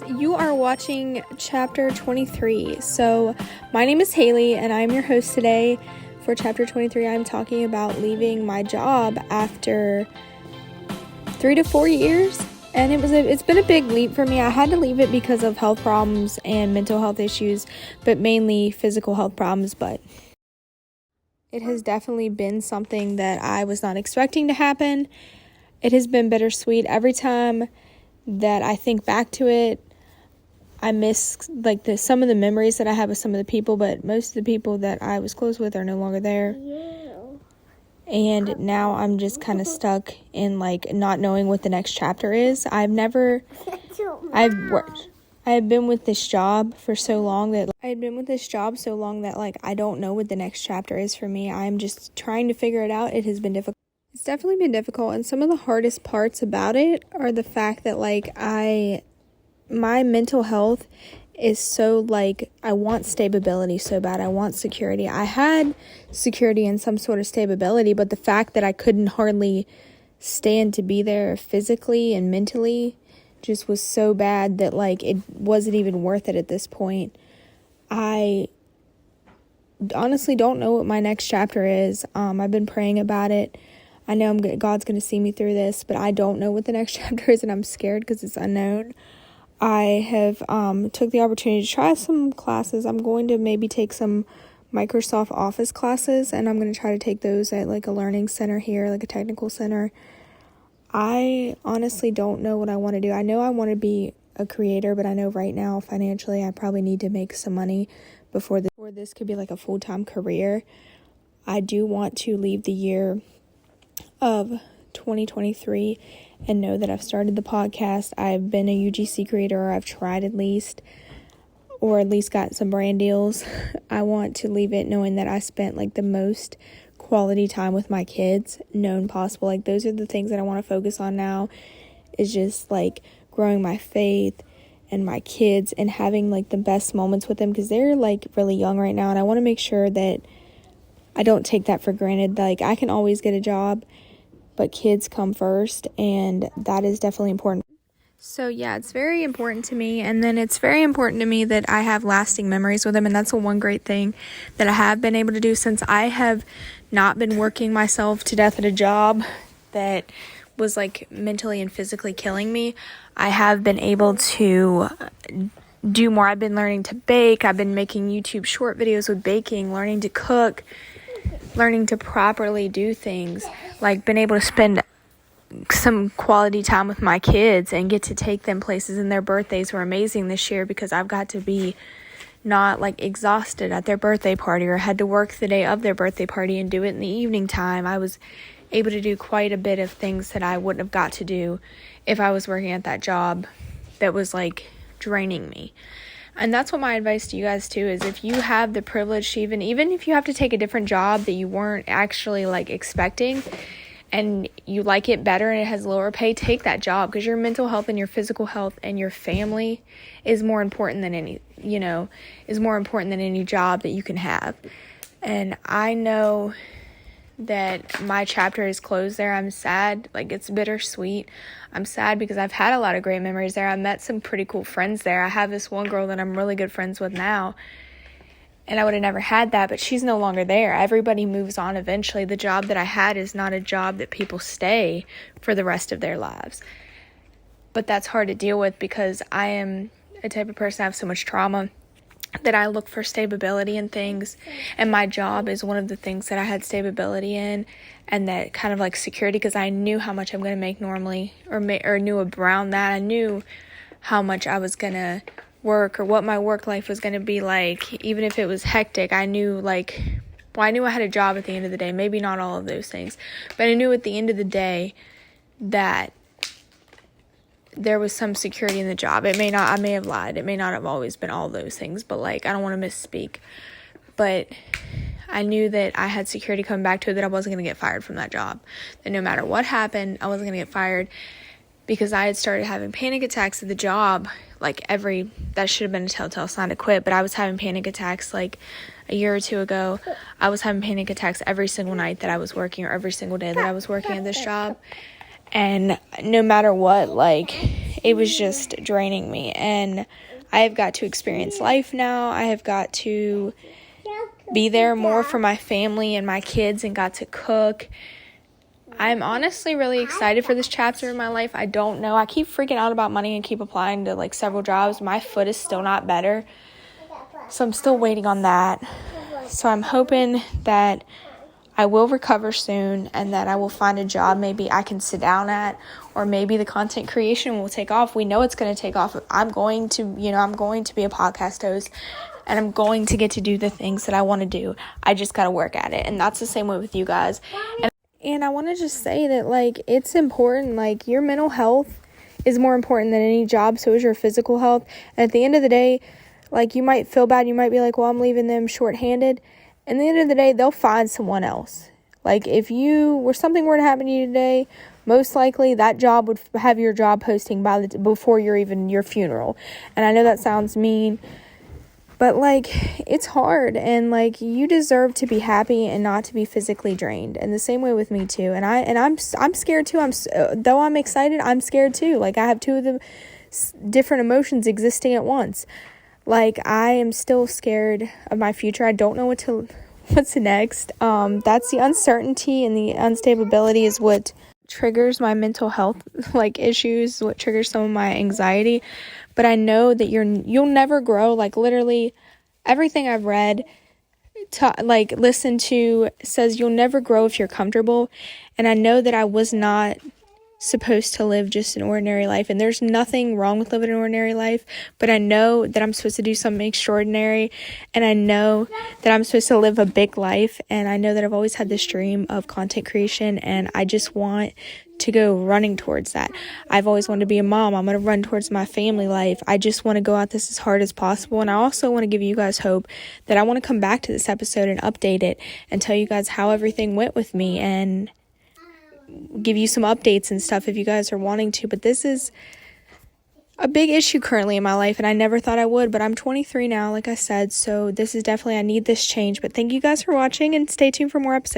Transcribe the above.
You are watching chapter 23. So, my name is Haley and I'm your host today. For chapter 23, I'm talking about leaving my job after 3 to 4 years. And it's been a big leap for me. I had to leave it because of health problems and mental health issues, but mainly physical health problems. But it has definitely been something that I was not expecting to happen. It has been bittersweet. Every time that I think back to it, I miss some of the memories that I have with some of the people, but most of the people that I was close with are no longer there. And now I'm just kind of stuck in not knowing what the next chapter is. I have been with this job for so long that I don't know what the next chapter is for me. I'm just trying to figure it out. It has been difficult. It's definitely been difficult, and some of the hardest parts about it are the fact that my mental health is so I want stability so bad. I want security. I had security and some sort of stability, but the fact that I couldn't hardly stand to be there physically and mentally just was so bad that it wasn't even worth it at this point. I honestly don't know what my next chapter is. I've been praying about it. I know God's going to see me through this, but I don't know what the next chapter is, and I'm scared because it's unknown. I have took the opportunity to try some classes. I'm going to maybe take some Microsoft Office classes, and I'm going to try to take those at a learning center here, a technical center. I honestly don't know what I want to do. I know I want to be a creator, but I know right now financially I probably need to make some money before this could be a full-time career. I do want to leave the year of 2023 and know that I've started the podcast. I've been a UGC creator, or I've tried at least got some brand deals. I want to leave it knowing that I spent the most quality time with my kids known possible. Those are the things that I want to focus on now, is just growing my faith and my kids and having the best moments with them, because they're really young right now, and I want to make sure that I don't take that for granted. I can always get a job, but kids come first, and that is definitely important. So yeah, it's very important to me, and then it's very important to me that I have lasting memories with them, and that's the one great thing that I have been able to do since I have not been working myself to death at a job that was mentally and physically killing me. I have been able to do more. I've been learning to bake. I've been making YouTube short videos with baking, learning to cook, learning to properly do things, been able to spend some quality time with my kids and get to take them places. And their birthdays were amazing this year because I've got to be not exhausted at their birthday party or had to work the day of their birthday party and do it in the evening time. I was able to do quite a bit of things that I wouldn't have got to do if I was working at that job that was draining me. And that's what my advice to you guys too is, if you have the privilege to even if you have to take a different job that you weren't actually expecting, and you like it better and it has lower pay, take that job, because your mental health and your physical health and your family is more important than any job that you can have. And I know that my chapter is closed there. I'm sad. It's bittersweet. I'm sad because I've had a lot of great memories there. I met some pretty cool friends there. I have this one girl that I'm really good friends with now, and I would have never had that, but she's no longer there. Everybody moves on eventually. The job that I had is not a job that people stay for the rest of their lives. But that's hard to deal with because I am a type of person, I have so much trauma that I look for stability in things, and my job is one of the things that I had stability in, and that kind of security, because I knew how much I'm going to make normally, or knew around that. I knew how much I was going to work, or what my work life was going to be even if it was hectic. I knew I knew I had a job at the end of the day, maybe not all of those things, but I knew at the end of the day that there was some security in the job. I may have lied. It may not have always been all those things, but I don't want to misspeak. But I knew that I had security coming back to it, that I wasn't going to get fired from that job. That no matter what happened, I wasn't going to get fired, because I had started having panic attacks at the job. That should have been a telltale sign to quit, but I was having panic attacks a year or two ago. I was having panic attacks every single night that I was working, or every single day that I was working at this job. And no matter what, it was just draining me. And I have got to experience life now. I have got to be there more for my family and my kids and got to cook. I'm honestly really excited for this chapter in my life. I don't know. I keep freaking out about money and keep applying to several jobs. My foot is still not better. So I'm still waiting on that. So I'm hoping that I will recover soon and that I will find a job maybe I can sit down at, or maybe the content creation will take off. We know it's going to take off. I'm going to be a podcast host, and I'm going to get to do the things that I want to do. I just got to work at it. And that's the same way with you guys. And I want to just say that, it's important. Your mental health is more important than any job. So is your physical health. And at the end of the day, you might feel bad. You might be like, well, I'm leaving them shorthanded. And at the end of the day, they'll find someone else. If something were to happen to you today, most likely that job would have your job posting before your funeral. And I know that sounds mean, but it's hard, and you deserve to be happy and not to be physically drained. And the same way with me too. And I'm scared too. Though I'm excited, I'm scared too. I have two of the different emotions existing at once. I am still scared of my future. I don't know what's next. That's the uncertainty and the instability is what triggers my mental health issues, what triggers some of my anxiety. But I know that you'll never grow. Literally everything I've read, listened to, says you'll never grow if you're comfortable. And I know that I was not supposed to live just an ordinary life, and there's nothing wrong with living an ordinary life, but I know that I'm supposed to do something extraordinary, and I know that I'm supposed to live a big life, and I know that I've always had this dream of content creation, and I just want to go running towards that. I've always wanted to be a mom. I'm going to run towards my family life. I just want to go at this as hard as possible, and I also want to give you guys hope that I want to come back to this episode and update it and tell you guys how everything went with me and give you some updates and stuff if you guys are wanting to. But this is a big issue currently in my life, and I never thought I would, but I'm 23 now, like I said, so this is definitely, I need this change. But thank you guys for watching, and stay tuned for more episodes.